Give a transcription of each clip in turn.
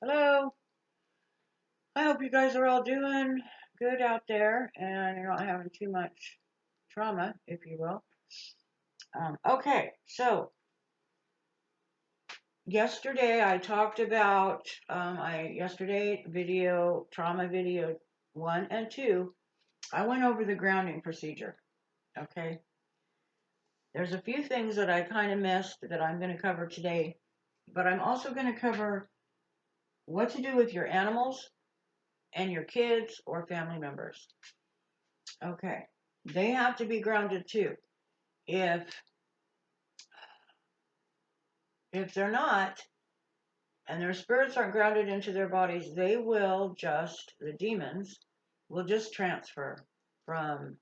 Hello. I hope you guys are all doing good out there and you're not having too much trauma, if you will. Okay, so yesterday I talked about yesterday video trauma video 1 and 2. I went over the grounding procedure. Okay, there's a few things that I kind of missed that I'm going to cover today, but I'm also going to cover what to do with your animals and your kids or family members. Okay. They have to be grounded too. If if they're not and their spirits aren't grounded into their bodies, the demons will just transfer from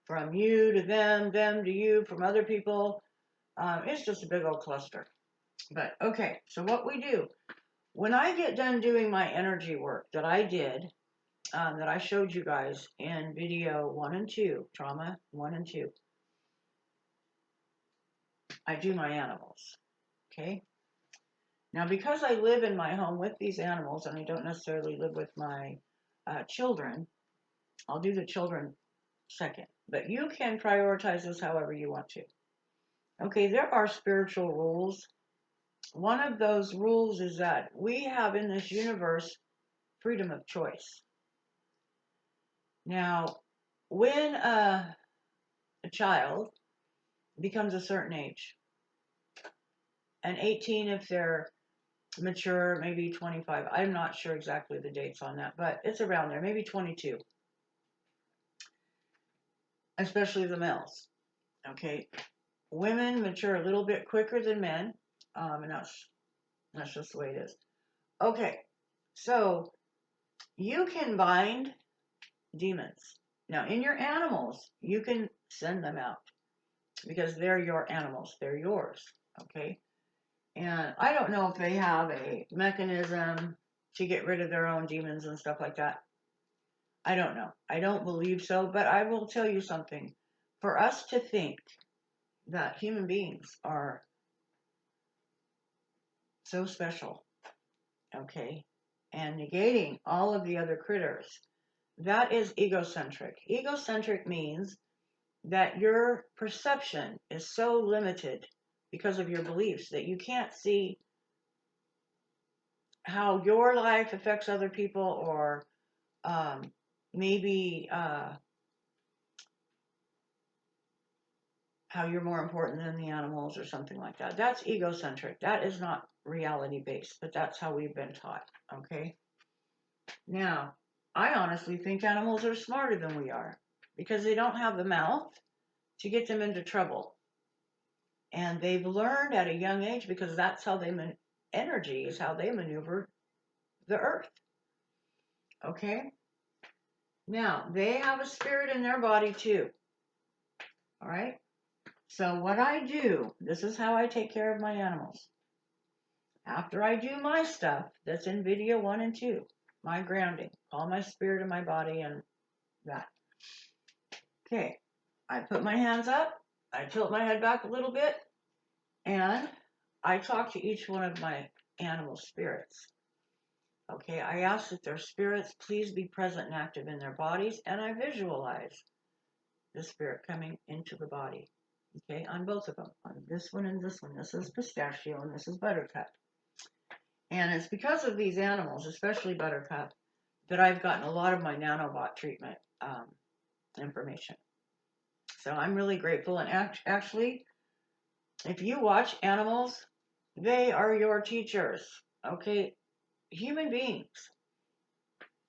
from you to them to you, from other people. It's just a big old cluster. But okay, so what we do when I get done doing my energy work that I did, that I showed you guys in video 1 and 2, trauma 1 and 2, I do my animals. Okay. Now, because I live in my home with these animals and I don't necessarily live with my children, I'll do the children second. But you can prioritize this however you want to. Okay, there are spiritual rules. One of those rules is that we have in this universe freedom of choice. Now, when a child becomes a certain age, and 18 if they're mature, maybe 25. I'm not sure exactly the dates on that, but it's around there, maybe 22, especially the males. Okay, women mature a little bit quicker than men, and that's just the way it is. Okay, so you can bind demons. Now, in your animals, you can send them out because they're your animals, they're yours. Okay, and I don't know if they have a mechanism to get rid of their own demons and stuff like that. I don't know. I don't believe so, but I will tell you something. For us to think that human beings are so special, okay, and negating all of the other critters, that is egocentric. Egocentric means that your perception is so limited because of your beliefs that you can't see how your life affects other people, or um, maybe how you're more important than the animals or something like that. That's egocentric. That is not reality based, but that's how we've been taught. Okay. Now, I honestly think animals are smarter than we are because they don't have the mouth to get them into trouble. And they've learned at a young age because that's how energy is how they maneuver the earth. Okay. Now, they have a spirit in their body too. All right. So, what I do, this is how I take care of my animals. After I do my stuff that's in video 1 and 2, my grounding, all my spirit in my body and that. Okay, I put my hands up, I tilt my head back a little bit, and I talk to each one of my animal spirits. Okay, I ask that their spirits please be present and active in their bodies, and I visualize the spirit coming into the body. Okay, on both of them, on this one and this one. This is Pistachio and this is Buttercup. And it's because of these animals, especially Buttercup, that I've gotten a lot of my nanobot treatment information. So I'm really grateful. And actually, if you watch animals, they are your teachers. Okay, human beings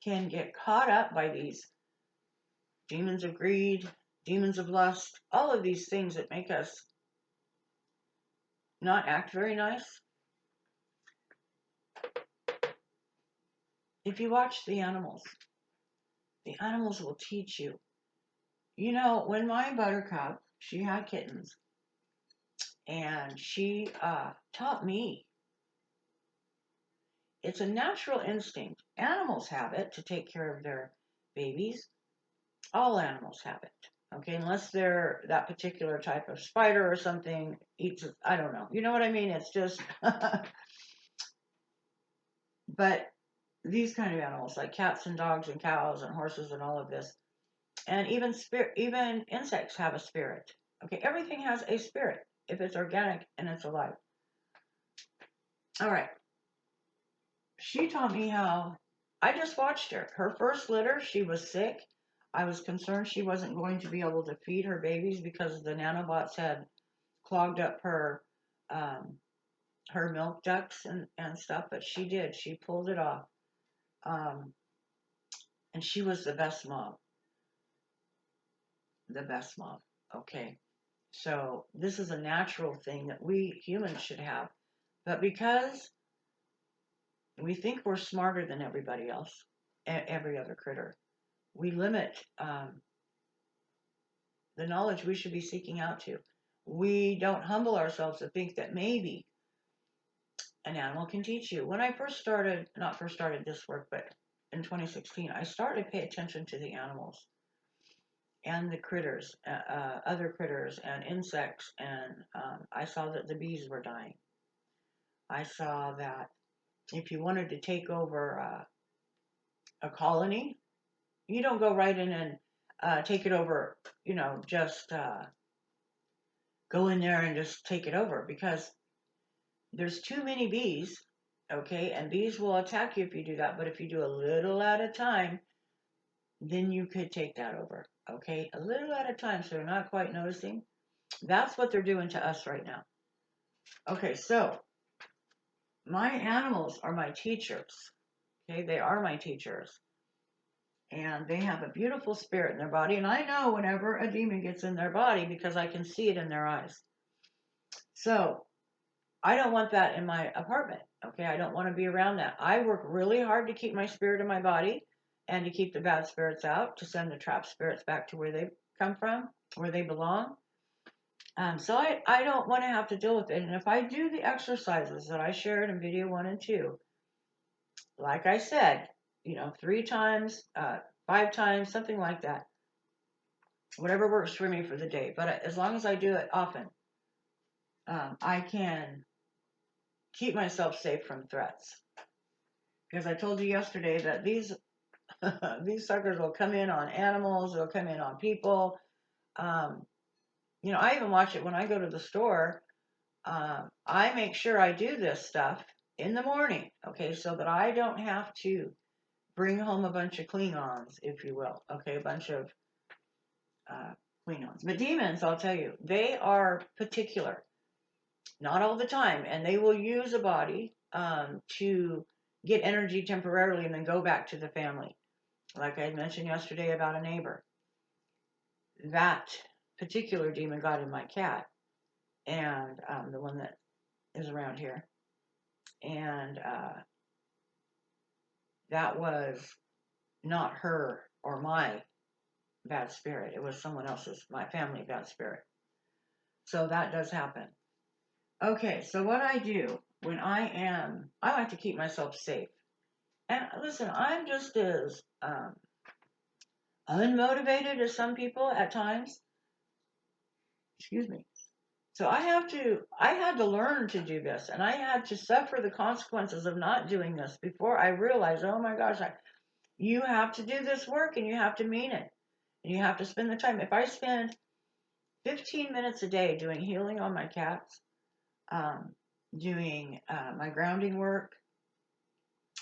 can get caught up by these demons of greed, demons of lust, all of these things that make us not act very nice. If you watch the animals will teach you. You know, when my Buttercup, she had kittens, and she taught me. It's a natural instinct. Animals have it to take care of their babies. All animals have it. Okay, unless they're that particular type of spider or something eats it. I don't know. You know what I mean? It's just But these kind of animals, like cats and dogs and cows and horses and all of this, and even insects have a spirit. Okay, everything has a spirit if it's organic and it's alive. All right. She taught me how. I just watched her. Her first litter, she was sick. I was concerned she wasn't going to be able to feed her babies because the nanobots had clogged up um, her milk ducts and stuff, but she did. She pulled it off. Um, and she was the best mom. The best mom. Okay. So this is a natural thing that we humans should have. But because we think we're smarter than everybody else, every other critter, we limit the knowledge we should be seeking out to. We don't humble ourselves to think that maybe an animal can teach you. When I first started, not first started this work, but in 2016, I started to pay attention to the animals and the critters, other critters and insects, and I saw that the bees were dying. I saw that if you wanted to take over a colony, you don't go right in and take it over, just go in there and just take it over because there's too many bees, okay? And bees will attack you if you do that. But if you do a little at a time, then you could take that over, okay? A little at a time so they're not quite noticing. That's what they're doing to us right now. Okay, so my animals are my teachers, okay? They are my teachers. And they have a beautiful spirit in their body. And I know whenever a demon gets in their body because I can see it in their eyes. So I don't want that in my apartment. Okay, I don't want to be around that. I work really hard to keep my spirit in my body and to keep the bad spirits out, to send the trapped spirits back to where they come from, where they belong. So I don't want to have to deal with it. And if I do the exercises that I shared in video 1 and 2, like I said, 3 times, 5 times, something like that, whatever works for me for the day. But as long as I do it often, I can keep myself safe from threats. Because I told you yesterday that these these suckers will come in on animals, they'll come in on people. I even watch it when I go to the store. I make sure I do this stuff in the morning, okay, so that I don't have to bring home a bunch of Klingons, if you will, okay, a bunch of Klingons. But demons, I'll tell you, they are particular. Not all the time, and they will use a body to get energy temporarily and then go back to the family. Like I had mentioned yesterday about a neighbor. That particular demon got in my cat, and the one that is around here. And that was not her or my bad spirit. It was someone else's, my family bad spirit. So that does happen. Okay, so what I do when I like to keep myself safe. And listen, I'm just as unmotivated as some people at times. Excuse me. So I had to learn to do this, and I had to suffer the consequences of not doing this before I realized, oh my gosh, you have to do this work and you have to mean it. And you have to spend the time. If I spend 15 minutes a day doing healing on my cats, doing my grounding work,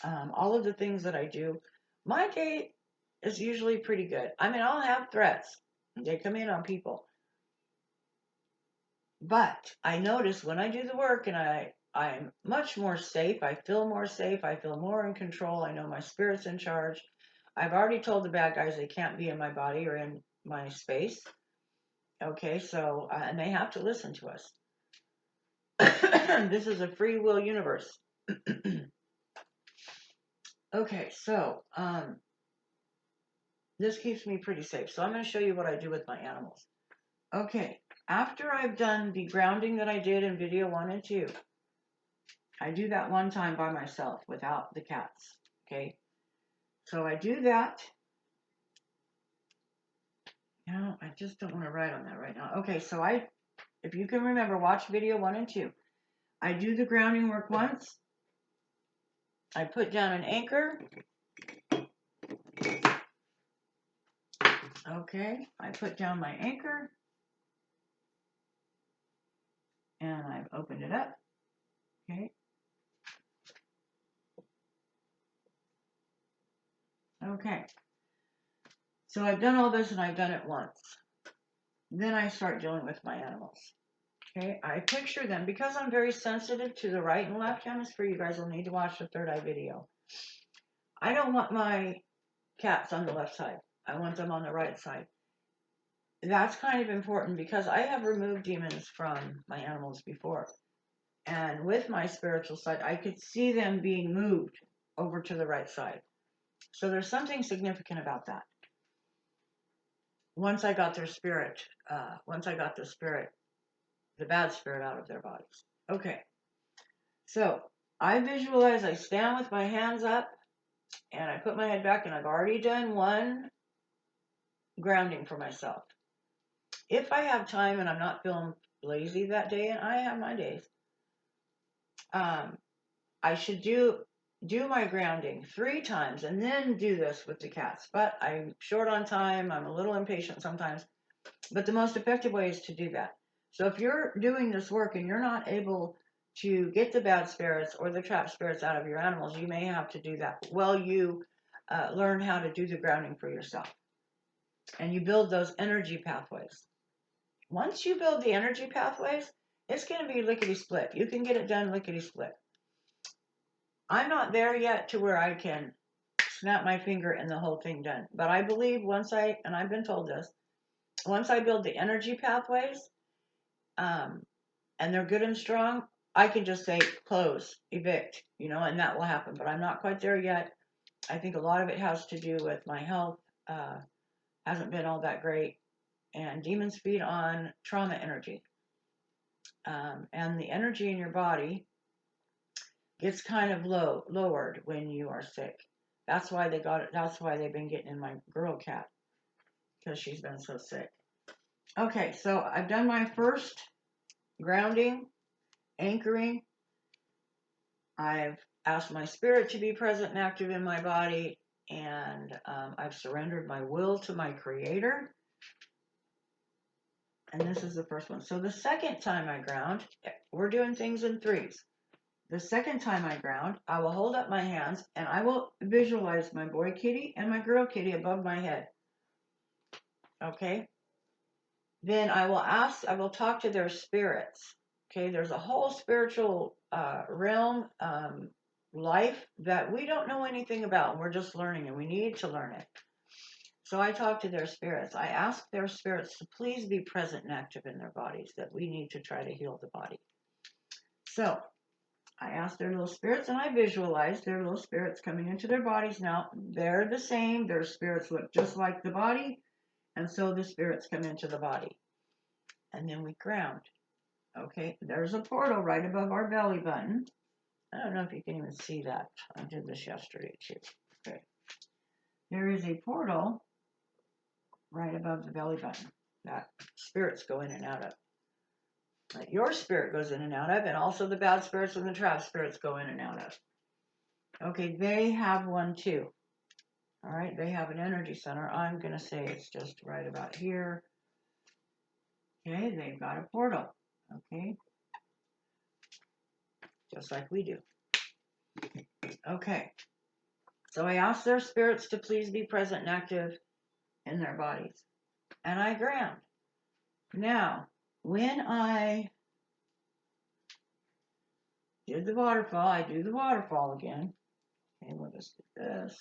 all of the things that I do, my day is usually pretty good. I mean, I'll have threats. They come in on people. But I notice when I do the work and I'm much more safe, I feel more safe, I feel more in control, I know my spirit's in charge. I've already told the bad guys they can't be in my body or in my space. Okay, so, and they have to listen to us. This is a free will universe. Okay, so, this keeps me pretty safe. So I'm going to show you what I do with my animals. Okay, after I've done the grounding that I did in video 1 and 2, I do that one time by myself without the cats, okay? So I do that. No, I just don't want to write on that right now. Okay, so if you can remember, watch video 1 and 2. I do the grounding work once, I put down an anchor. Okay, I put down my anchor. And I've opened it up. Okay. Okay. So I've done all this and I've done it once. Then I start dealing with my animals. Okay. I picture them because I'm very sensitive to the right and left hemisphere. You guys will need to watch the third eye video. I don't want my cats on the left side. I want them on the right side. That's kind of important because I have removed demons from my animals before. And with my spiritual side, I could see them being moved over to the right side. So there's something significant about that. Once I got the spirit, the bad spirit out of their bodies. Okay. So I visualize, I stand with my hands up and I put my head back and I've already done one grounding for myself. If I have time and I'm not feeling lazy that day, and I have my days, I should do my grounding 3 times and then do this with the cats. But I'm short on time. I'm a little impatient sometimes. But the most effective way is to do that. So if you're doing this work and you're not able to get the bad spirits or the trapped spirits out of your animals, you may have to do that while you learn how to do the grounding for yourself. And you build those energy pathways. Once you build the energy pathways, it's going to be lickety-split. You can get it done lickety-split. I'm not there yet to where I can snap my finger and the whole thing done. But I believe and I've been told this, once I build the energy pathways, and they're good and strong, I can just say close, evict, and that will happen. But I'm not quite there yet. I think a lot of it has to do with my health. Hasn't been all that great. And demons feed on trauma energy. And the energy in your body gets kind of lowered when you are sick. That's why they got it. That's why they've been getting in my girl cat, because she's been so sick. Okay, so I've done my first grounding, anchoring. I've asked my spirit to be present and active in my body, and I've surrendered my will to my creator. And this is the first one. So the second time I ground, we're doing things in 3s. The second time I ground, I will hold up my hands and I will visualize my boy kitty and my girl kitty above my head. Okay? Then I will talk to their spirits. Okay? There's a whole spiritual realm, life that we don't know anything about. We're just learning and we need to learn it. So I talk to their spirits. I ask their spirits to please be present and active in their bodies, that we need to try to heal the body. So I ask their little spirits and I visualize their little spirits coming into their bodies. Now, they're the same. Their spirits look just like the body. And so the spirits come into the body. And then we ground. Okay, there's a portal right above our belly button. I don't know if you can even see that. I did this yesterday too. Okay. There is a portal right above the belly button that spirits go in and out of. That your spirit goes in and out of, and also the bad spirits and the trapped spirits go in and out of. Okay, they have one too. All right, they have an energy center. I'm going to say it's just right about here. Okay, they've got a portal. Okay, just like we do. Okay, so I ask their spirits to please be present and active in their bodies. And I ground. Now, when I did the waterfall, I do the waterfall again. Okay, we'll just do this.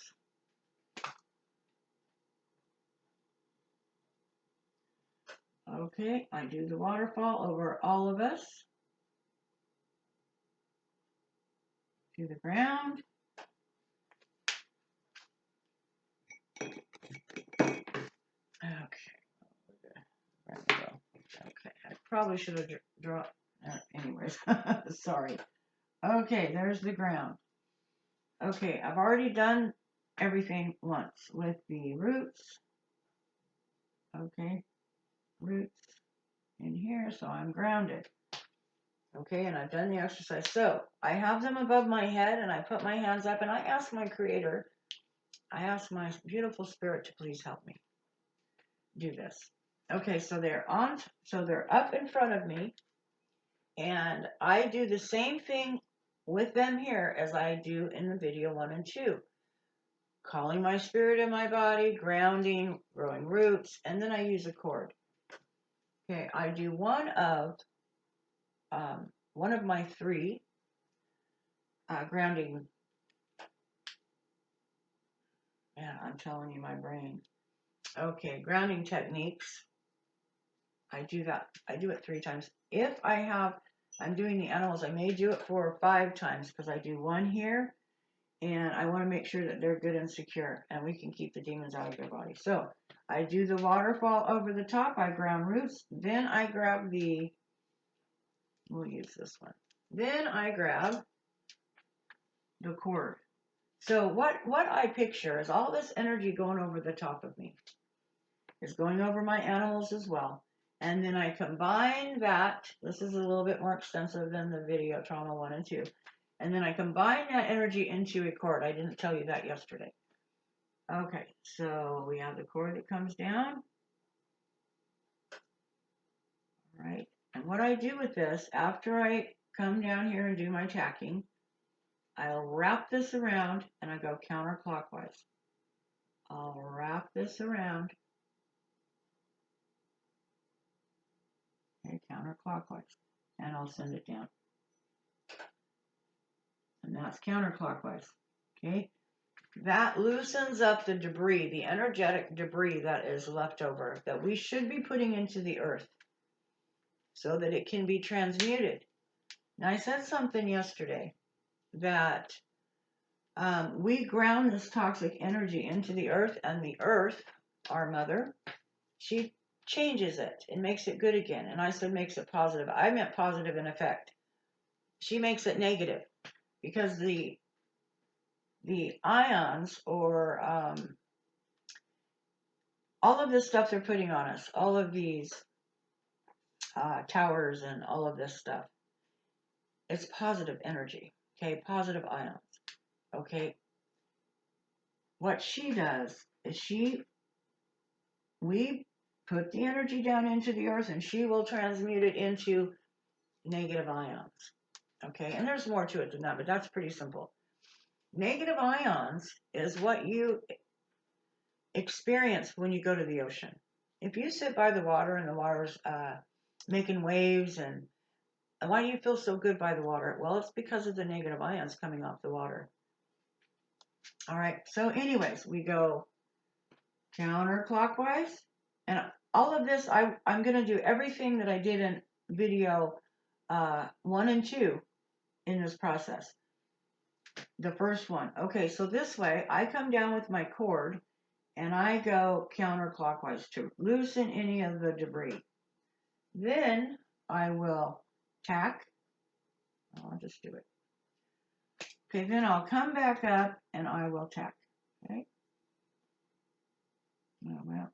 Okay, I do the waterfall over all of us. To the ground. Okay. Okay, I probably should have drawn. Anyways, sorry. Okay, there's the ground. Okay, I've already done everything once with the roots. Okay, roots in here, so I'm grounded. Okay, and I've done the exercise. So I have them above my head and I put my hands up and I ask my creator, I ask my beautiful spirit to please help me do this. Okay, so they're up in front of me and I do the same thing with them here as I do in the video 1 and 2. Calling my spirit in my body, grounding, growing roots, and then I use a cord. Okay, I do one of my 3 grounding. Yeah, I'm telling you, my brain. Okay, grounding techniques. I do that. I do it 3 times. If I'm doing the animals, I may do it 4 or 5 times because I do one here, and I want to make sure that they're good and secure, and we can keep the demons out of their body. So I do the waterfall over the top. I ground roots. Then I grab we'll use this one. Then I grab the cord. So what I picture is all this energy going over the top of me. Is going over my animals as well. And then I combine that. This is a little bit more extensive than the video trauma 1 and 2. And then I combine that energy into a cord. I didn't tell you that yesterday. Okay, so we have the cord that comes down. All right. And what I do with this, after I come down here and do my tacking, I'll wrap this around and I go counterclockwise. I'll wrap this around. Okay, counterclockwise. And I'll send it down. And that's counterclockwise. Okay, that loosens up the debris, the energetic debris that is left over that we should be putting into the earth so that it can be transmuted. Now, I said something yesterday that we ground this toxic energy into the earth, and the earth, our mother, she changes it and makes it good again. And I said makes it positive. I meant positive in effect. She makes it negative because the ions or all of this stuff they're putting on us, all of these towers and all of this stuff, it's positive energy, okay, positive ions, okay. What she does is we put the energy down into the earth and she will transmute it into negative ions, okay, and there's more to it than that, but that's pretty simple. Negative ions is what you experience when you go to the ocean. If you sit by the water and the water's making waves, and why do you feel so good by the water? Well, it's because of the negative ions coming off the water. All right, so anyways, we go counterclockwise, and all of this, I'm going to do everything that I did in video 1 and 2 in this process. The first one. Okay, so this way, I come down with my cord, and I go counterclockwise to loosen any of the debris. Then I will tack. I'll just do it. Okay, then I'll come back up and I will tack. Okay. Well,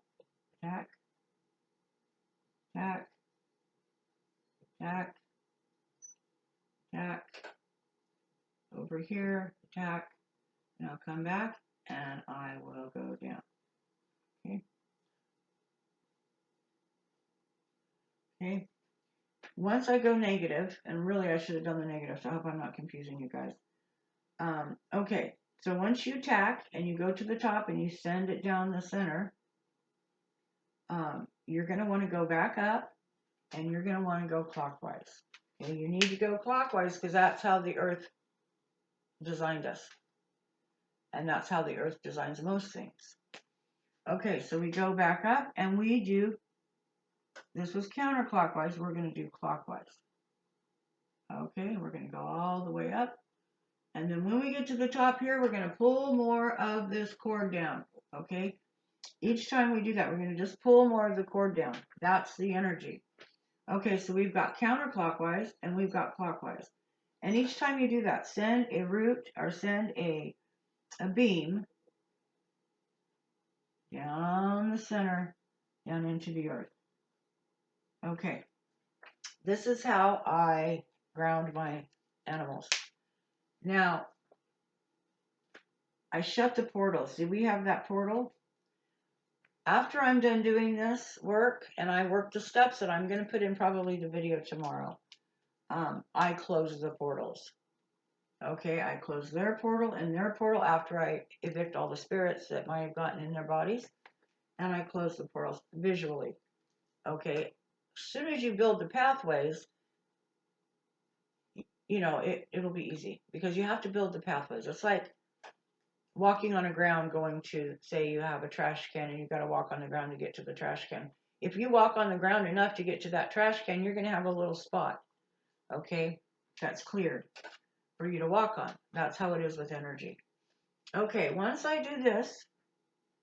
tack, tack, tack, tack. Over here, tack, and I'll come back and I will go down. Okay. Okay. Once I go negative, and really I should have done the negative, so I hope I'm not confusing you guys. Okay, so once you tack and you go to the top and you send it down the center, you're going to want to go back up and you're going to want to go clockwise. Okay, you need to go clockwise because that's how the earth designed us. And that's how the earth designs most things. Okay, so we go back up and we do, this was counterclockwise, we're going to do clockwise. Okay, we're going to go all the way up. And then when we get to the top here, we're going to pull more of this cord down. Okay, each time we do that, we're going to just pull more of the cord down. That's the energy. Okay, so we've got counterclockwise and we've got clockwise. And each time you do that, send a root or send a beam down the center, down into the earth. Okay, this is how I ground my animals. Now, I shut the portal. See, we have that portal. After I'm done doing this work and I work the steps that I'm going to put in probably the video tomorrow, I close the portals. Okay, I close their portal and their portal after I evict all the spirits that might have gotten in their bodies, and I close the portals visually. Okay, as soon as you build the pathways, it'll be easy because you have to build the pathways. It's like walking on a ground going to, say you have a trash can and you've got to walk on the ground to get to the trash can. If you walk on the ground enough to get to that trash can, you're going to have a little spot, okay, that's cleared for you to walk on. That's how it is with energy. Okay, once I do this,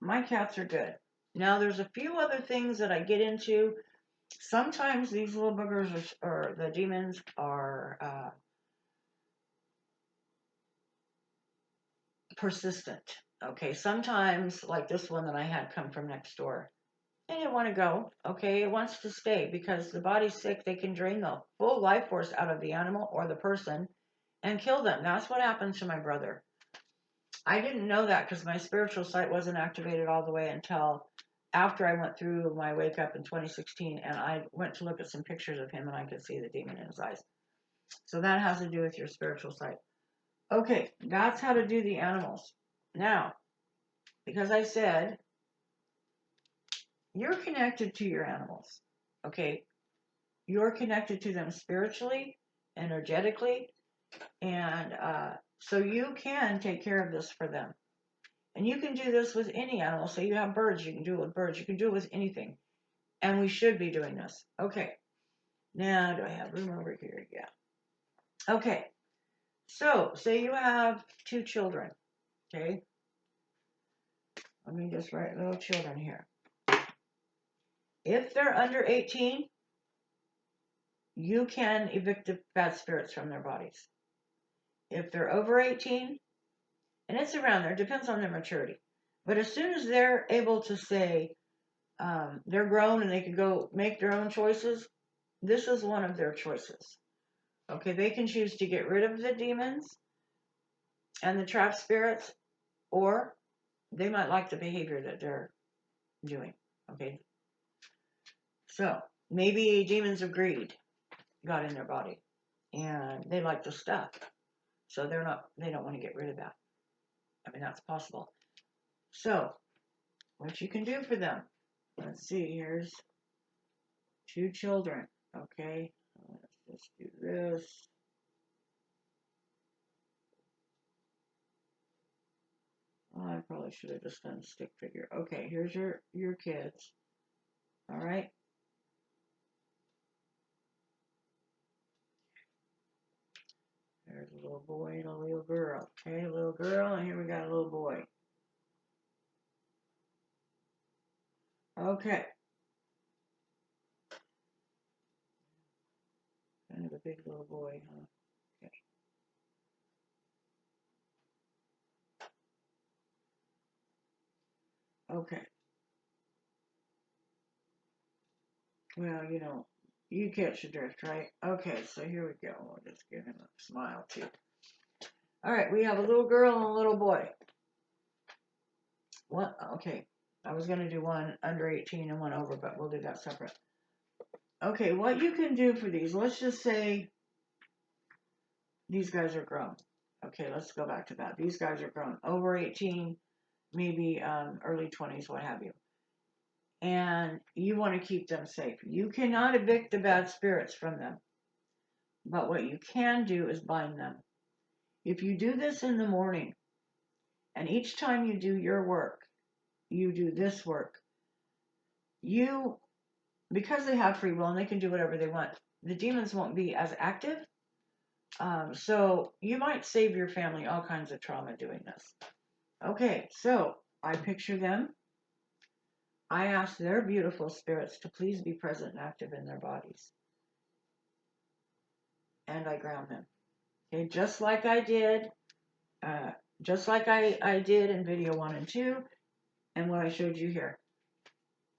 my cats are good. Now there's a few other things that I get into. Sometimes these little boogers or the demons are persistent. Okay, sometimes like this one that I had come from next door. It didn't want to go. Okay, it wants to stay because the body's sick. They can drain the full life force out of the animal or the person and kill them. That's what happened to my brother. I didn't know that because my spiritual sight wasn't activated all the way until after I went through my wake up in 2016, and I went to look at some pictures of him and I could see the demon in his eyes. So that has to do with your spiritual sight. Okay, that's how to do the animals. Now, because I said you're connected to your animals, okay? You're connected to them spiritually, energetically, and so you can take care of this for them. And you can do this with any animal. So you have birds, you can do it with birds. You can do it with anything. And we should be doing this. Okay. Now, do I have room over here? Yeah. Okay. So, say you have 2 children. Okay. Let me just write little children here. If they're under 18, you can evict the bad spirits from their bodies. If they're over 18, and it's around there, depends on their maturity. But as soon as they're able to say they're grown and they can go make their own choices, this is one of their choices. Okay, they can choose to get rid of the demons and the trap spirits, or they might like the behavior that they're doing. Okay, so maybe demons of greed got in their body and they like the stuff, so they don't want to get rid of that. I mean, that's possible. So what you can do for them, let's see, here's 2 children. Okay, let's just do this. Oh, I probably should have just done stick figure. Okay, here's your kids. All right. There's a little boy and a little girl. Okay, a little girl, and here we got a little boy. Okay. Kind of a big little boy, huh? Okay. Okay. Well, you catch the drift, right? Okay, so here we go. We'll just give him a smile, too. All right, we have a little girl and a little boy. What? Okay. I was going to do one under 18 and one over, but we'll do that separate. Okay, what you can do for these, let's just say these guys are grown. Okay, let's go back to that. These guys are grown. Over 18, maybe early 20s, what have you. And you want to keep them safe. You cannot evict the bad spirits from them. But what you can do is bind them. If you do this in the morning, and each time you do your work, you do this work, because they have free will and they can do whatever they want, the demons won't be as active. So you might save your family all kinds of trauma doing this. Okay, so I picture them. I ask their beautiful spirits to please be present and active in their bodies. And I ground them. Okay, just like I did, I did in video 1 and 2, and what I showed you here.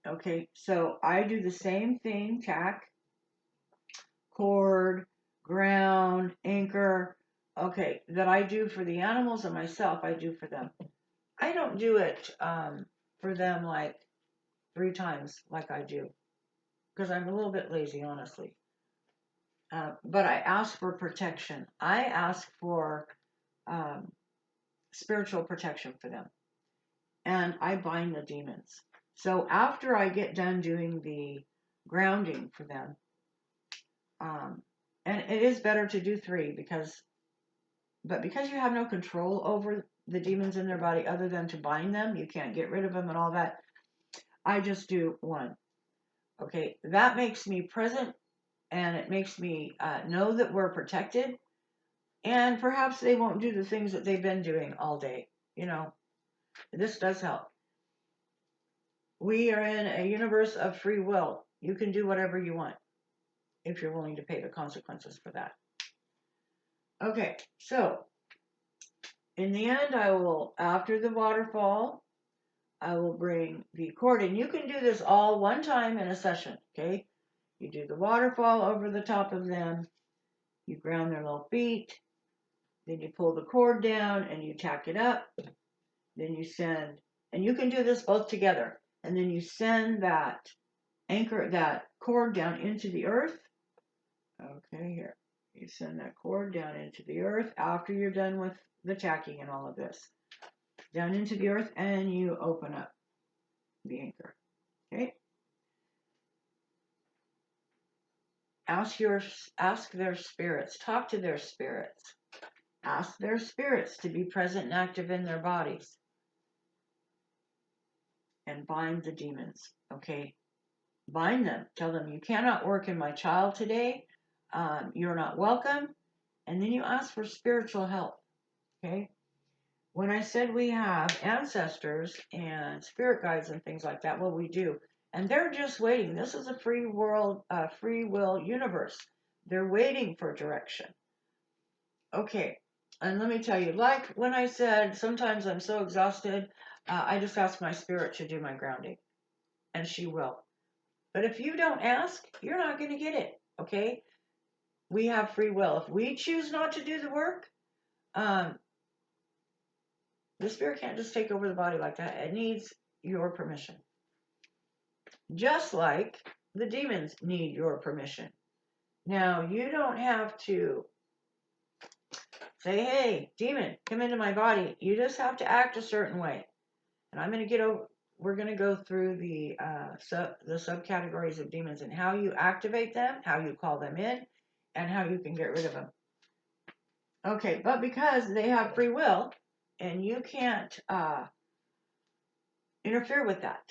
Okay, so I do the same thing, tack, cord, ground, anchor, okay, that I do for the animals and myself, I do for them. I don't do it for them like 3 times like I do because I'm a little bit lazy, honestly. But I ask for protection. I ask for um, spiritual protection for them. And I bind the demons. So after I get done doing the grounding for them, um, and it is better to do 3 because you have no control over the demons in their body other than to bind them, you can't get rid of them and all that. I just do 1. Okay, that makes me present and it makes me know that we're protected. And perhaps they won't do the things that they've been doing all day. You know, this does help. We are in a universe of free will. You can do whatever you want if you're willing to pay the consequences for that. Okay, so in the end, I will, after the waterfall, I will bring the cord in. You can do this all one time in a session, okay? You do the waterfall over the top of them, you ground their little feet, then you pull the cord down and you tack it up, then you send, and you can do this both together, and then you send that anchor, that cord down into the earth. Okay, here. You send that cord down into the earth after you're done with the tacking and all of this. Down into the earth and you open up the anchor. Okay? Ask their spirits. Talk to their spirits. Ask their spirits to be present and active in their bodies. And bind the demons. Okay? Bind them. Tell them you cannot work in my child today. You're not welcome. And then you ask for spiritual help. Okay? When I said we have ancestors and spirit guides and things like that, well, we do. And they're just waiting. This is a free world, free will universe. They're waiting for direction. Okay. And let me tell you, like when I said sometimes I'm so exhausted, I just ask my spirit to do my grounding. And she will. But if you don't ask, you're not going to get it. Okay? We have free will. If we choose not to do the work, the spirit can't just take over the body like that. It needs your permission. Just like the demons need your permission. Now, you don't have to say, hey, demon, come into my body. You just have to act a certain way. And we're going to go through the subcategories of demons and how you activate them, how you call them in, and how you can get rid of them. Okay, but because they have free will, and you can't interfere with that.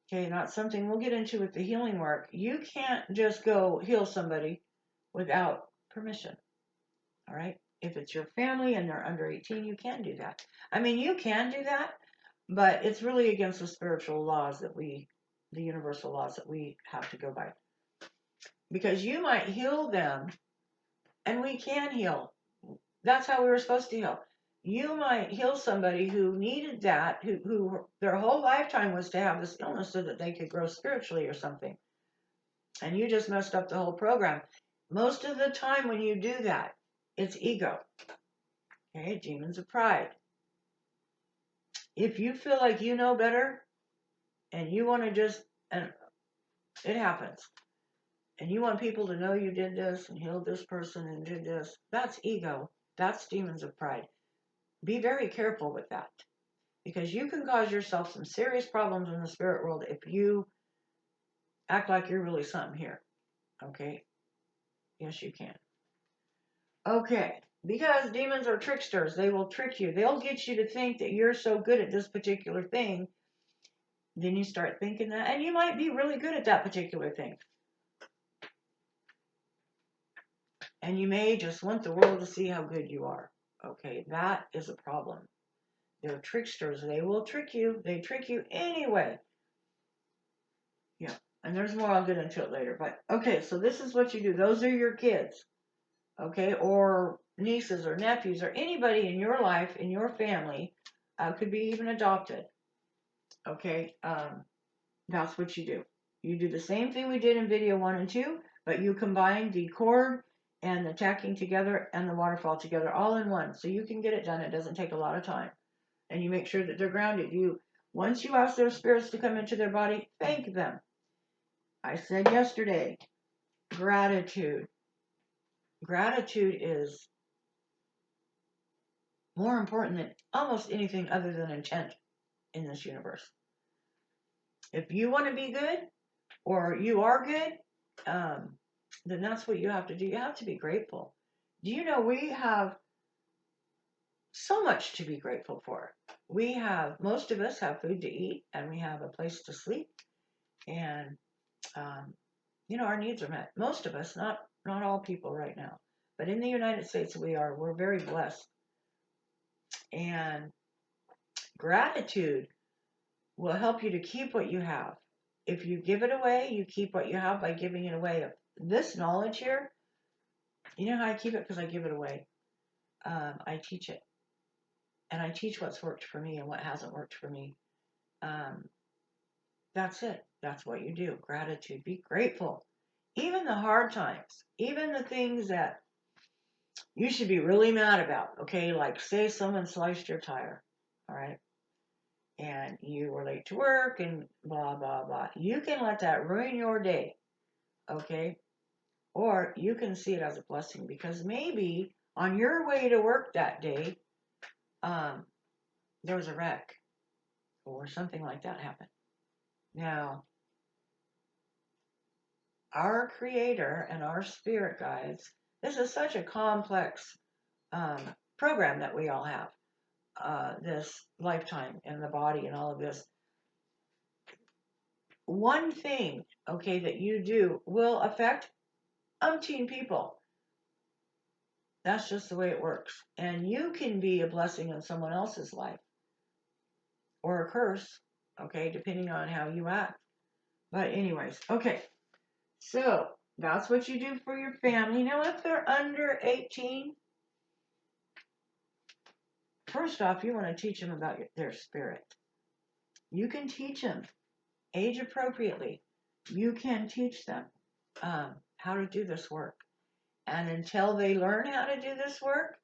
Okay, not something we'll get into with the healing work. You can't just go heal somebody without permission. All right? If it's your family and they're under 18, you can do that. I mean, you can do that, but it's really against the spiritual laws the universal laws that we have to go by. Because you might heal them, and we can heal. That's how we were supposed to heal. You might heal somebody who needed that, who their whole lifetime was to have this illness so that they could grow spiritually or something. And you just messed up the whole program. Most of the time when you do that, it's ego. Okay, demons of pride. If you feel like you know better and you want to and it happens, and you want people to know you did this and healed this person and did this, that's ego. That's demons of pride. Be very careful with that, because you can cause yourself some serious problems in the spirit world if you act like you're really something here. Okay? Yes, you can. Okay. Because demons are tricksters. They will trick you. They'll get you to think that you're so good at this particular thing. Then you start thinking that, and you might be really good at that particular thing. And you may just want the world to see how good you are. Okay, that is a problem. They're tricksters. They will trick you. They trick you anyway. Yeah, and there's more. I'll get into it later. But okay, so this is what you do. Those are your kids. Okay, or nieces or nephews or anybody in your life, in your family, could be even adopted. Okay, that's what you do. You do the same thing we did in video 1 and 2, but you combine the cord and the tacking together and the waterfall together all in one. So you can get it done. It doesn't take a lot of time. And you make sure that they're grounded. Once you ask their spirits to come into their body, thank them. I said yesterday, gratitude. Gratitude is more important than almost anything other than intent in this universe. If you want to be good, or you are good, then that's what you have to do. You have to be grateful. Do you know we have so much to be grateful for? Most of us have food to eat, and we have a place to sleep, and our needs are met. Most of us, not all people right now, but in the United States we're very blessed. And gratitude will help you to keep what you have. If you give it away, you keep what you have by giving it away. This knowledge here, you know how I keep it? Because I give it away. I teach it. And I teach what's worked for me and what hasn't worked for me. That's it. That's what you do. Gratitude. Be grateful. Even the hard times, even the things that you should be really mad about, okay? Like say someone sliced your tire, all right? And you were late to work and blah, blah, blah. You can let that ruin your day, okay? Or you can see it as a blessing because maybe on your way to work that day, there was a wreck or something like that happened. Now, our Creator and our spirit guides, this is such a complex program that we all have, this lifetime and the body and all of this. One thing, okay, that you do will affect umpteen people. That's just the way it works. And you can be a blessing in someone else's life or a curse, okay, depending on how you act. But anyways, okay. So that's what you do for your family. Now, if they're under 18, first off, you want to teach them about their spirit. You can teach them age appropriately. You can teach them how to do this work. And until they learn how to do this work,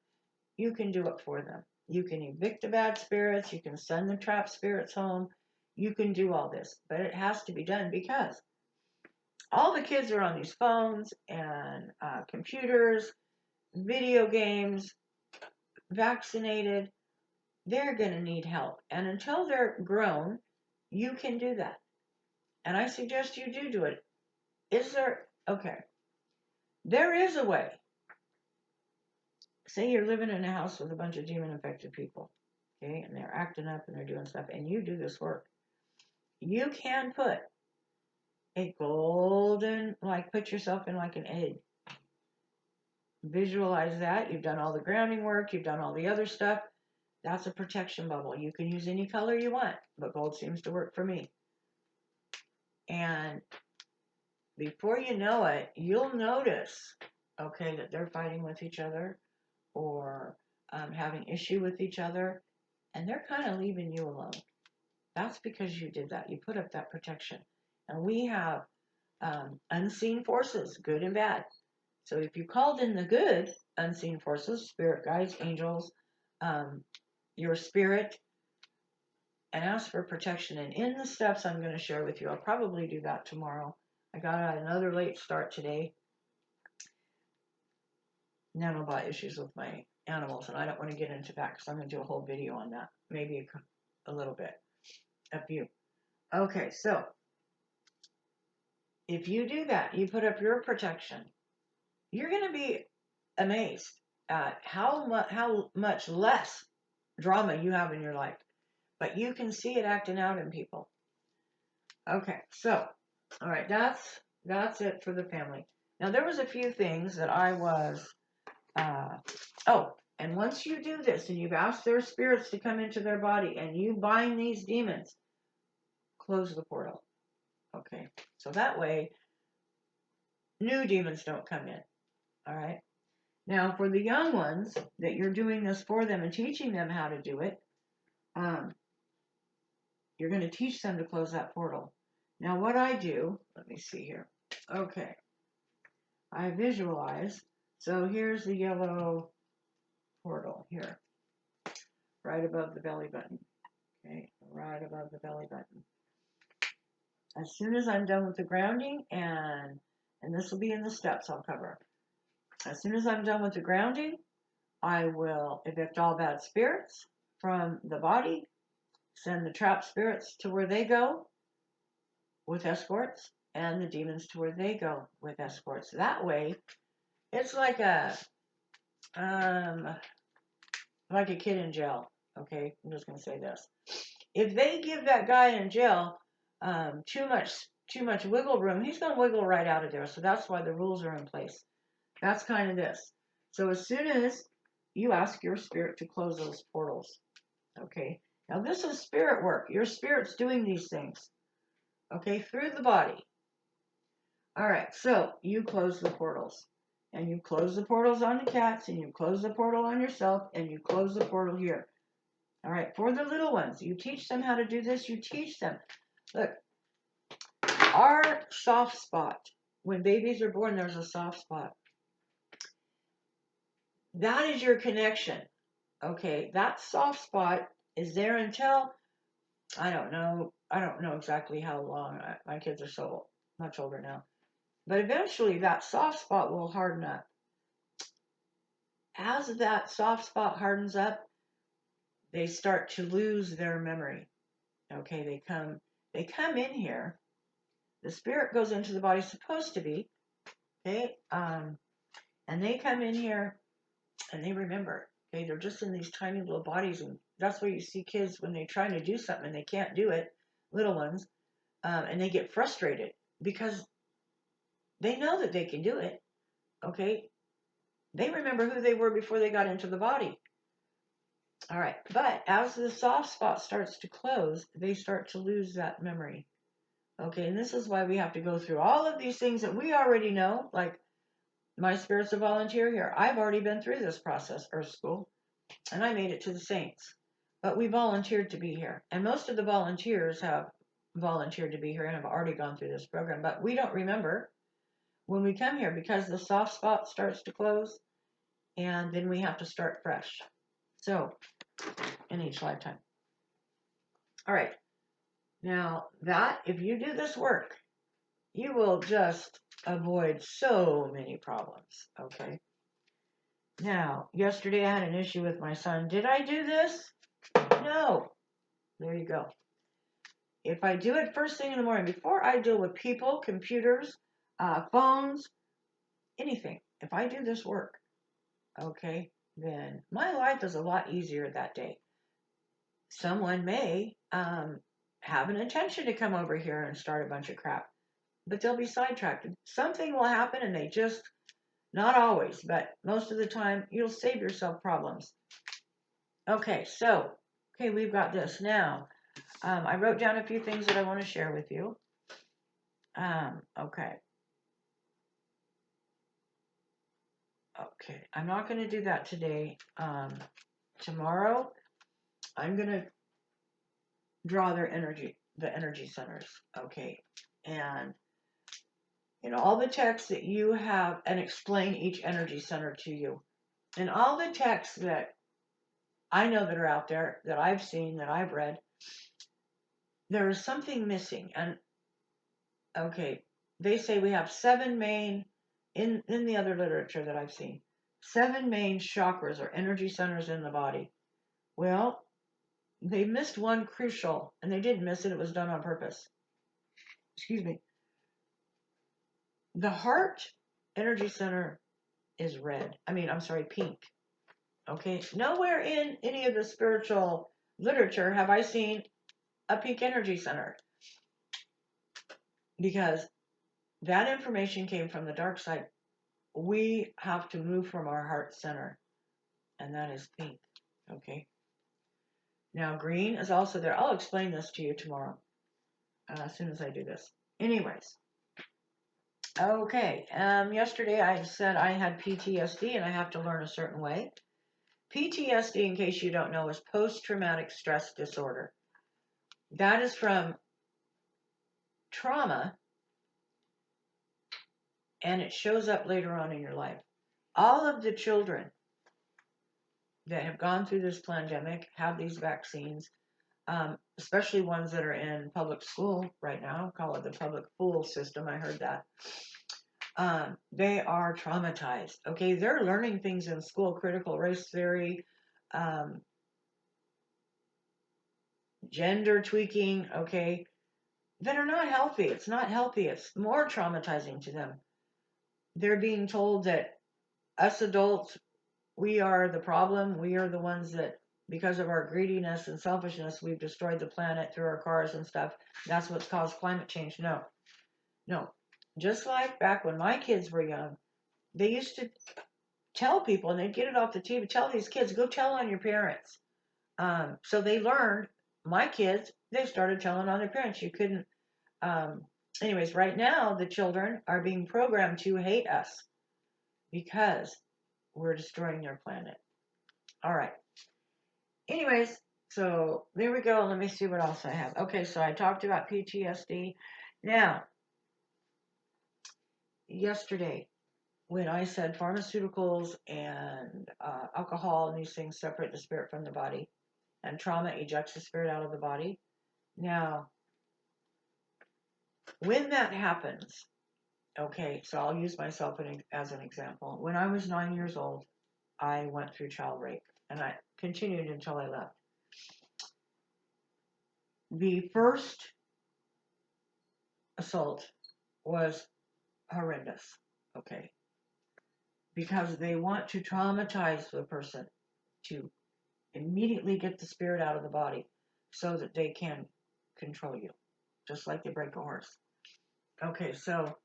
you can do it for them. You can evict the bad spirits. You can send the trapped spirits home. You can do all this. But it has to be done because all the kids are on these phones and computers, video games, vaccinated. They're going to need help. And until they're grown, you can do that. And I suggest you do it. Is there? Okay. There is a way. Say you're living in a house with a bunch of demon-infected people, okay, and they're acting up and they're doing stuff, and you do this work. You can put a golden, put yourself in like an egg. Visualize that. You've done all the grounding work. You've done all the other stuff. That's a protection bubble. You can use any color you want, but gold seems to work for me. And before you know it, you'll notice, okay, that they're fighting with each other or having issue with each other, and they're kind of leaving you alone. That's because you did that. You put up that protection. And we have unseen forces, good and bad. So if you called in the good unseen forces, spirit guides, angels, your spirit, and ask for protection. And in the steps I'm going to share with you, I'll probably do that tomorrow. I got another late start today. Nanobot issues with my animals, and I don't want to get into that because I'm going to do a whole video on that. Maybe a little bit. A few. Okay, so if you do that, you put up your protection, you're going to be amazed at how much less drama you have in your life. But you can see it acting out in people. Okay, so, all right, that's it for the family. Now, there was a few things that I was, and once you do this and you've asked their spirits to come into their body and you bind these demons, close the portal. Okay, so that way, new demons don't come in. All right. Now, for the young ones that you're doing this for them and teaching them how to do it, you're going to teach them to close that portal. Now, what I do, let me see here. Okay. I visualize So here's the yellow portal here, right above the belly button. Okay, right above the belly button. As soon as I'm done with the grounding, and this will be in the steps I'll cover. As soon as I'm done with the grounding, I will evict all bad spirits from the body, send the trapped spirits to where they go with escorts, and the demons to where they go with escorts. That way, it's um, like a kid in jail. Okay, I'm just gonna say this: if they give that guy in jail too much wiggle room, he's gonna wiggle right out of there. So that's why the rules are in place. That's kind of this. So as soon as you ask your spirit to close those portals, okay. Now this is spirit work. Your spirit's doing these things, okay, through the body. All right. So you close the portals. And you close the portals on the cats, and you close the portal on yourself, and you close the portal here. All right, for the little ones, you teach them how to do this. You teach them. Look, our soft spot, when babies are born, there's a soft spot. That is your connection. Okay, that soft spot is there until, I don't know. I don't know exactly how long. My kids are so much older now. But eventually that soft spot will harden up. As that soft spot hardens up, they start to lose their memory. Okay, they come in here. The spirit goes into the body, supposed to be. Okay, and they come in here and they remember. Okay, they're just in these tiny little bodies, and that's where you see kids when they're trying to do something and they can't do it, little ones, and they get frustrated because they know that they can do it. Okay, they remember who they were before they got into the body. All right, but as the soft spot starts to close, they start to lose that memory. Okay, and this is why we have to go through all of these things that we already know, like my spirit's a volunteer here. I've already been through this process, Earth School, and I made it to the Saints. But we volunteered to be here. And most of the volunteers have volunteered to be here and have already gone through this program. But we don't remember when we come here because the soft spot starts to close, and then we have to start fresh. So, in each lifetime. All right. Now, if you do this work, you will just avoid so many problems. Okay. Now, yesterday I had an issue with my son. Did I do this? No. There you go. If I do it first thing in the morning, before I deal with people, computers, phones, anything, if I do this work, okay, then my life is a lot easier that day. Someone may have an intention to come over here and start a bunch of crap, but they'll be sidetracked. Something will happen and they just, not always, but most of the time, you'll save yourself problems. Okay, we've got this. Now, I wrote down a few things that I want to share with you. Okay. Okay, I'm not going to do that today. Tomorrow, I'm going to draw the energy centers. Okay, and all the texts that you have, and explain each energy center to you, and all the texts that I know that are out there, that I've seen, that I've read, there is something missing. And okay, they say we have 7 main, in the other literature that I've seen, 7 main chakras or energy centers in the body. Well, they missed one crucial, and they didn't miss it, it was done on purpose. Excuse me. The heart energy center is red. I'm sorry, pink. Okay, nowhere in any of the spiritual literature have I seen a pink energy center, because that information came from the dark side. We have to move from our heart center, and that is pink. Okay. Now, green is also there. I'll explain this to you tomorrow, as soon as I do this. Anyways. Okay. Yesterday I said I had PTSD and I have to learn a certain way. PTSD, in case you don't know, is post-traumatic stress disorder. That is from trauma, and it shows up later on in your life. all of the children that have gone through this pandemic have these vaccines, especially ones that are in public school right now, call it the public school system. I heard that. They are traumatized. Okay, they're learning things in school, critical race theory, um, gender tweaking, okay, that are not healthy. It's not healthy. It's more traumatizing to them. They're being told that us adults, we are the problem. We are the ones that, because of our greediness and selfishness, we've destroyed the planet through our cars and stuff. That's what's caused climate change. No, no. Just like back when my kids were young, they used to tell people, and they'd get it off the TV, tell these kids, go tell on your parents. So they learned, my kids, they started telling on their parents. You couldn't, um, anyways, right now, the children are being programmed to hate us because we're destroying their planet. All right. Anyways, so there we go. Let me see what else I have. Okay, so I talked about PTSD. Now, yesterday, when I said pharmaceuticals and alcohol and these things separate the spirit from the body, and trauma ejects the spirit out of the body. Now, when that happens, okay, so I'll use myself as an example. When I was 9 years old, I went through child rape, and I continued until I left. The first assault was horrendous, okay, because they want to traumatize the person to immediately get the spirit out of the body so that they can control you, just like they break a horse. Okay, so,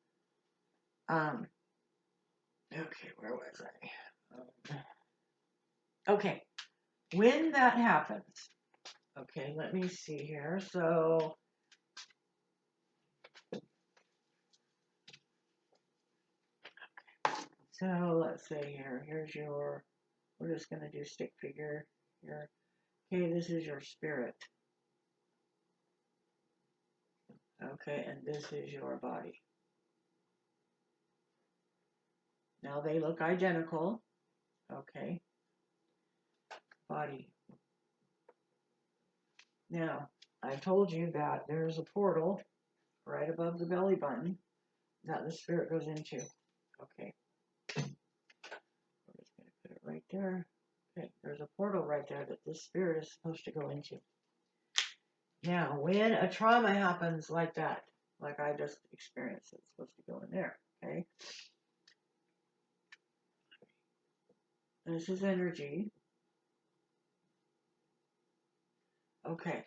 okay, where was I? Okay, when that happens, okay, let me see here. So, let's say here, here's your, we're just going to do stick figure here. Okay, this is your spirit. Okay, and this is your body. Now they look identical. Okay, body. Now, I told you that there's a portal right above the belly button that the spirit goes into. Okay, we're just going to put it right there. Okay, there's a portal right there that this spirit is supposed to go into. Now, when a trauma happens like that, like I just experienced, it's supposed to go in there, okay? This is energy. Okay.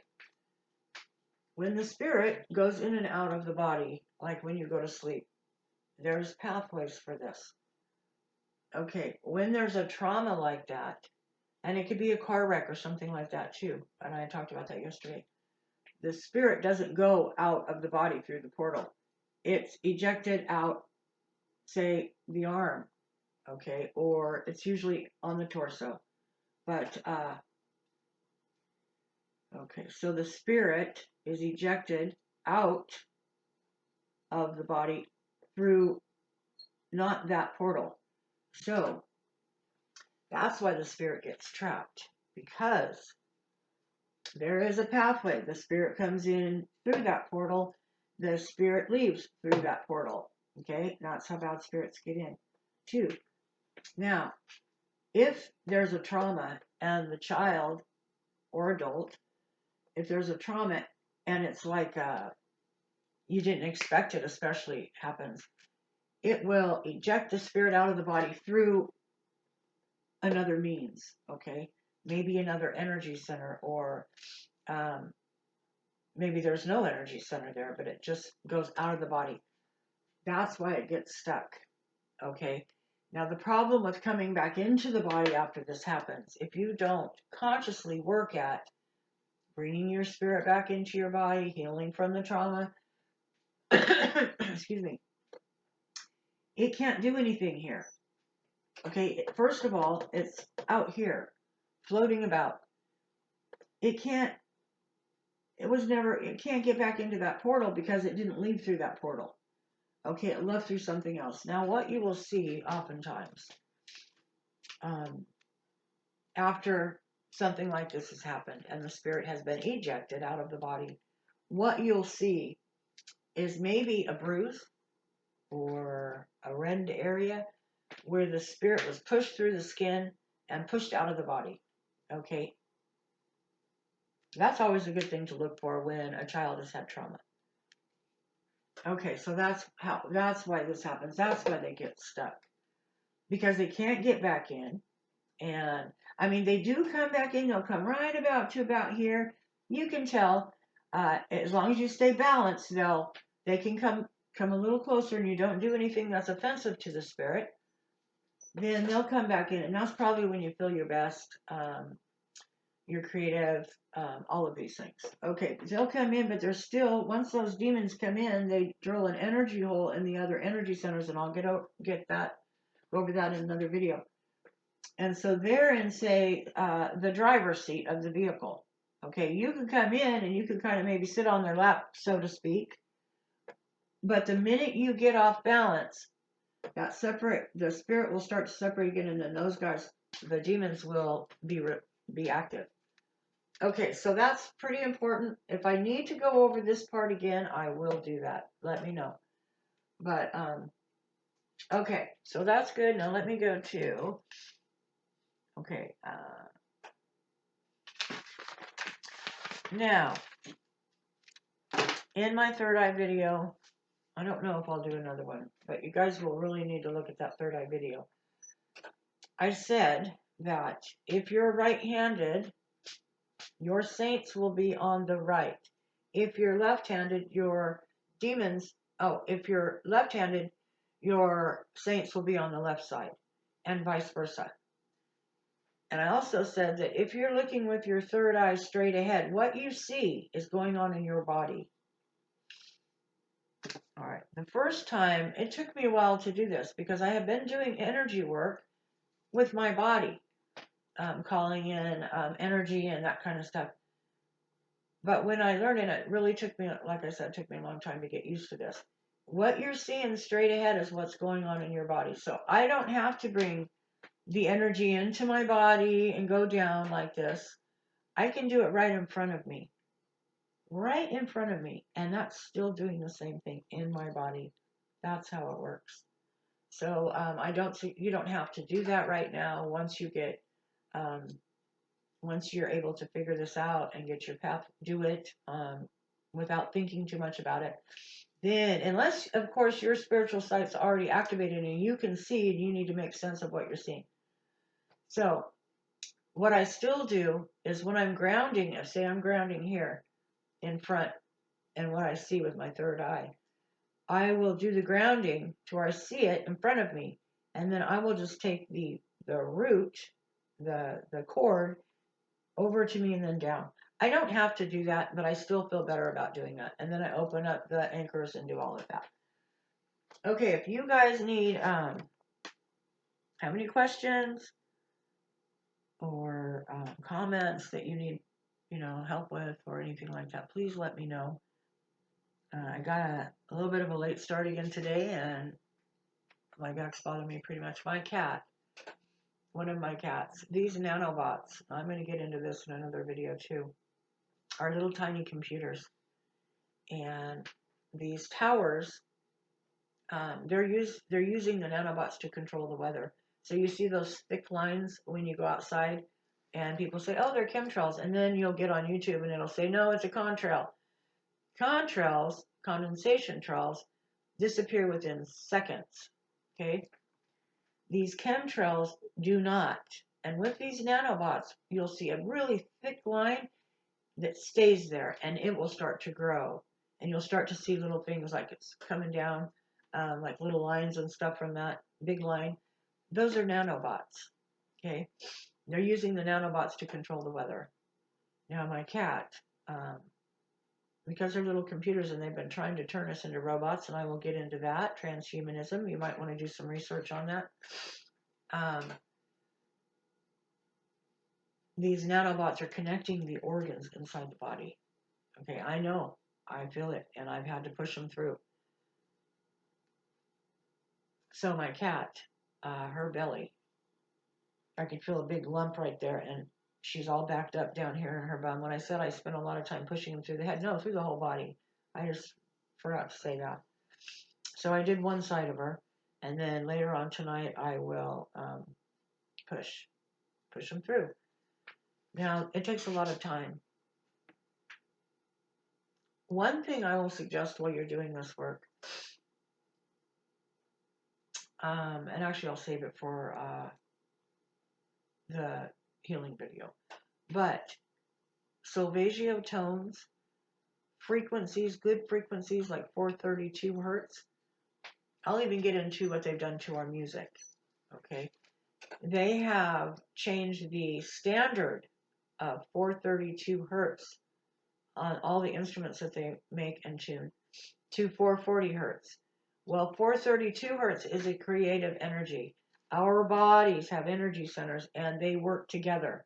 When the spirit goes in and out of the body, like when you go to sleep, there's pathways for this. Okay, when there's a trauma like that, and it could be a car wreck or something like that too, and I talked about that yesterday, the spirit doesn't go out of the body through the portal. It's ejected out, say, the arm, okay, or it's usually on the torso. But, okay, so the spirit is ejected out of the body through not that portal. So that's why the spirit gets trapped, because there is a pathway. The spirit comes in through that portal, the spirit leaves through that portal. Okay, that's how bad spirits get in too. Now, if there's a trauma and the child or adult, if there's a trauma and it's like you didn't expect it, especially happens, it will eject the spirit out of the body through another means, okay? Maybe another energy center, or maybe there's no energy center there, but it just goes out of the body. That's why it gets stuck, okay? Now, the problem with coming back into the body after this happens, if you don't consciously work at bringing your spirit back into your body, healing from the trauma, excuse me, it can't do anything here. Okay, first of all, it's out here, floating about. It can't get back into that portal because it didn't leave through that portal. Okay, it left through something else. Now, what you will see oftentimes after something like this has happened and the spirit has been ejected out of the body, what you'll see is maybe a bruise or a rend area where the spirit was pushed through the skin and pushed out of the body. Okay, that's always a good thing to look for when a child has had trauma. Okay, so that's why this happens. That's why they get stuck, because they can't get back in. And I mean, they do come back in. They'll come right about here. You can tell, as long as you stay balanced, they can come a little closer, and you don't do anything that's offensive to the spirit. Then they'll come back in, and that's probably when you feel your best. You're creative, all of these things. Okay, they'll come in, but they're still, once those demons come in, they drill an energy hole in the other energy centers, and I'll go over that in another video. And so they're in, say, the driver's seat of the vehicle. Okay, you can come in and you can kind of maybe sit on their lap, so to speak. But the minute you get off balance, the spirit will start to separate again, and then those guys, the demons, will be active. Okay, so that's pretty important. If I need to go over this part again, I will do that. Let me know. But, okay, so that's good. Now let me go to, okay, now, in my third eye video, I don't know if I'll do another one, but you guys will really need to look at that third eye video. I said that if you're right-handed, your saints will be on the right. If you're left-handed, your left-handed, your saints will be on the left side, and vice versa. And I also said that if you're looking with your third eye straight ahead, what you see is going on in your body. All right. The first time, it took me a while to do this because I have been doing energy work with my body, calling in energy and that kind of stuff. But when I learned it, it really took me, like I said, it took me a long time to get used to this. What you're seeing straight ahead is what's going on in your body. So I don't have to bring the energy into my body and go down like this. I can do it right in front of me. Right in front of me. And that's still doing the same thing in my body. That's how it works. So you don't have to do that right now. Once you're able to figure this out and get your path, do it without thinking too much about it. Then, unless, of course, your spiritual sight's already activated and you can see and you need to make sense of what you're seeing. So, what I still do is when I'm grounding, say I'm grounding here in front and what I see with my third eye, I will do the grounding to where I see it in front of me, and then I will just take the root, the cord, over to me and then down. I don't have to do that, but I still feel better about doing that. And then I open up the anchors and do all of that. Okay, if you guys need, have any questions or comments that you need, help with or anything like that, please let me know. I got a little bit of a late start again today, and my back's bothering me pretty much. My cat, one of my cats, these nanobots, I'm going to get into this in another video too, are little tiny computers. And these towers, they're using the nanobots to control the weather. So you see those thick lines when you go outside, and people say, "Oh, they're chemtrails," and then you'll get on YouTube and it'll say, "No, it's a contrail." Contrails, condensation trails, disappear within seconds. Okay, these chemtrails do not. And with these nanobots, you'll see a really thick line that stays there, and it will start to grow. And you'll start to see little things like it's coming down, like little lines and stuff from that big line. Those are nanobots. Okay, they're using the nanobots to control the weather. Now my cat, because they're little computers and they've been trying to turn us into robots, and I will get into that, transhumanism. You might want to do some research on that. These nanobots are connecting the organs inside the body. Okay, I know. I feel it, and I've had to push them through. So my cat, her belly I could feel a big lump right there, and she's all backed up down here in her bum. When I said I spent a lot of time pushing him through the head, no, through the whole body. I just forgot to say that. So I did one side of her, and then later on tonight I will push them through. Now it takes a lot of time. One thing I will suggest while you're doing this work, and actually I'll save it for the healing video, but Solfeggio tones, frequencies, good frequencies like 432 hertz. I'll even get into what they've done to our music. Okay, they have changed the standard of 432 hertz on all the instruments that they make and tune to 440 hertz. Well, 432 hertz is a creative energy. Our bodies have energy centers and they work together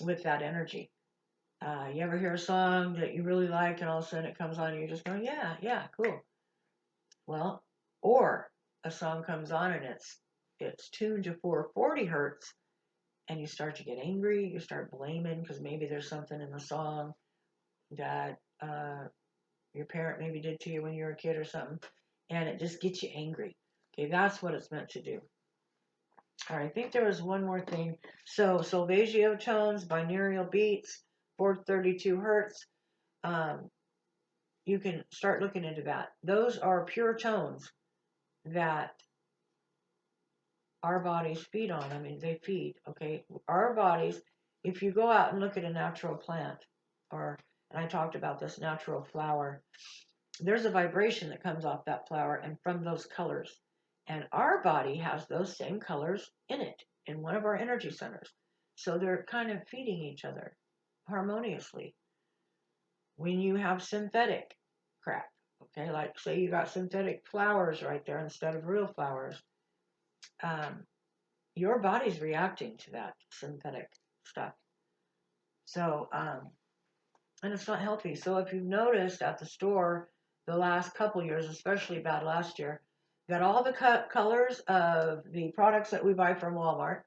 with that energy. You ever hear a song that you really like and all of a sudden it comes on and you're just going, yeah, yeah, cool. Well, or a song comes on and it's tuned to 440 hertz and you start to get angry, you start blaming because maybe there's something in the song that your parent maybe did to you when you were a kid or something, and it just gets you angry. Okay, that's what it's meant to do. All right, I think there was one more thing. So, Solfeggio tones, binaural beats, 432 hertz. You can start looking into that. Those are pure tones that our bodies feed on. I mean, they feed, okay? Our bodies, if you go out and look at a natural plant, and I talked about this natural flower, there's a vibration that comes off that flower and from those colors. And our body has those same colors in it, in one of our energy centers. So they're kind of feeding each other harmoniously. When you have synthetic crap, okay, like say you got synthetic flowers right there instead of real flowers, your body's reacting to that synthetic stuff. So, and it's not healthy. So if you've noticed at the store the last couple years, especially bad last year, that all the colors of the products that we buy from Walmart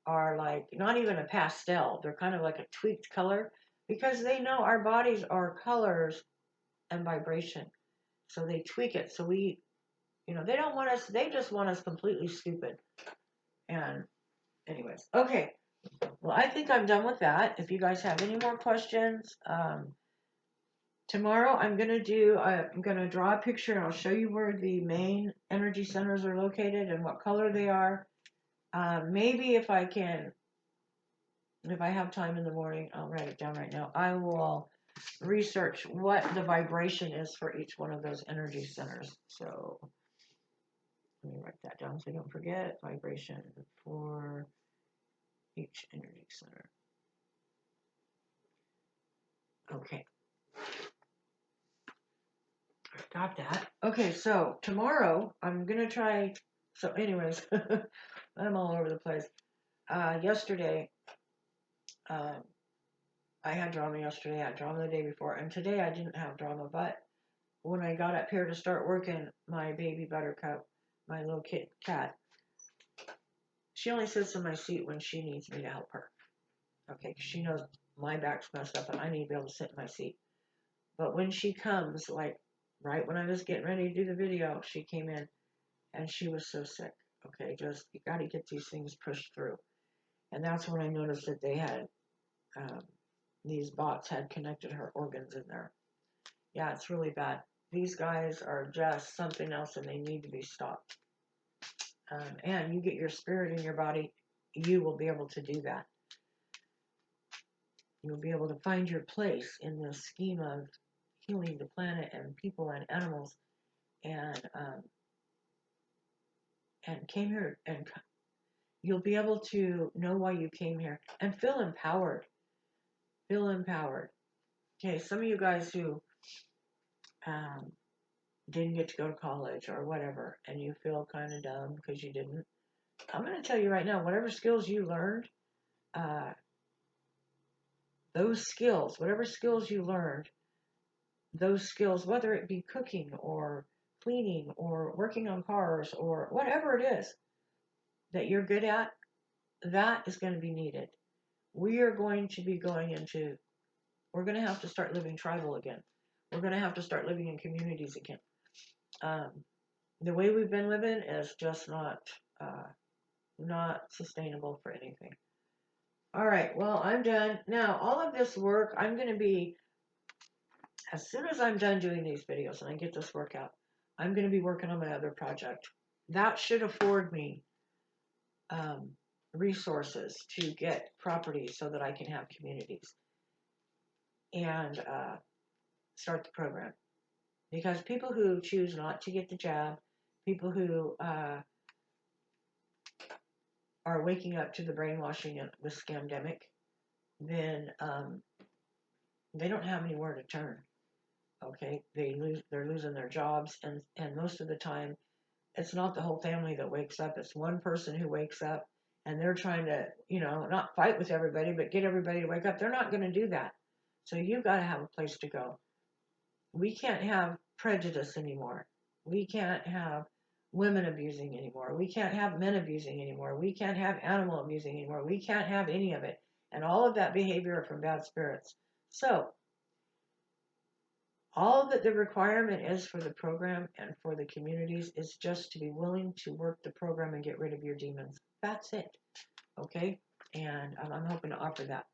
are like not even a pastel. They're kind of like a tweaked color because they know our bodies are colors and vibration. So they tweak it. So we, they don't want us, they just want us completely stupid. And anyways, okay. Well, I think I'm done with that. If you guys have any more questions, tomorrow I'm going to draw a picture and I'll show you where the main energy centers are located and what color they are. Maybe if I have time in the morning, I'll write it down right now. I will research what the vibration is for each one of those energy centers. So let me write that down so I don't forget. Vibration for each energy center. Okay. Got that. Okay, so tomorrow I'm going to try. So, anyways, I'm all over the place. Yesterday, I had drama yesterday. I had drama the day before. And today I didn't have drama. But when I got up here to start working, my baby Buttercup, my little cat, she only sits in my seat when she needs me to help her. Okay, because she knows my back's messed up and I need to be able to sit in my seat. But when she comes, like right when I was getting ready to do the video, she came in and she was so sick. Okay, just you got to get these things pushed through. And that's when I noticed that they had, these bots had connected her organs in there. Yeah, it's really bad. These guys are just something else and they need to be stopped. And you get your spirit in your body, you will be able to do that. You'll be able to find your place in the scheme of healing the planet and people and animals, and came here, and you'll be able to know why you came here and feel empowered. Feel empowered. Okay, some of you guys who didn't get to go to college or whatever, and you feel kind of dumb because you didn't, I'm going to tell you right now, whatever skills you learned, those skills, whatever skills you learned, those skills, whether it be cooking or cleaning or working on cars or whatever it is, that you're good at, that is going to be needed. We are going to be we're going to have to start living tribal again. We're going to have to start living in communities again. Um, the way we've been living is just not sustainable for anything. All right, well, I'm done. Now, all of this work, I'm going to be, as soon as I'm done doing these videos and I get this work out, I'm going to be working on my other project. That should afford me um, resources to get properties so that I can have communities and start the program. Because people who choose not to get the jab, people who are waking up to the brainwashing of the scamdemic, then they don't have anywhere to turn. Okay, they're losing their jobs, and most of the time, it's not the whole family that wakes up. It's one person who wakes up, and they're trying to, not fight with everybody, but get everybody to wake up. They're not going to do that. So you've got to have a place to go. We can't have prejudice anymore. We can't have women abusing anymore. We can't have men abusing anymore. We can't have animal abusing anymore. We can't have any of it. And all of that behavior from bad spirits. So, all that the requirement is for the program and for the communities is just to be willing to work the program and get rid of your demons. That's it. Okay? And I'm hoping to offer that.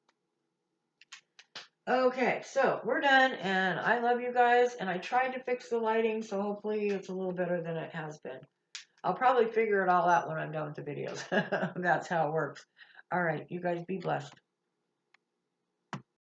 Okay, so we're done, and I love you guys, and I tried to fix the lighting, so hopefully it's a little better than it has been. I'll probably figure it all out when I'm done with the videos. That's how it works. All right, you guys be blessed.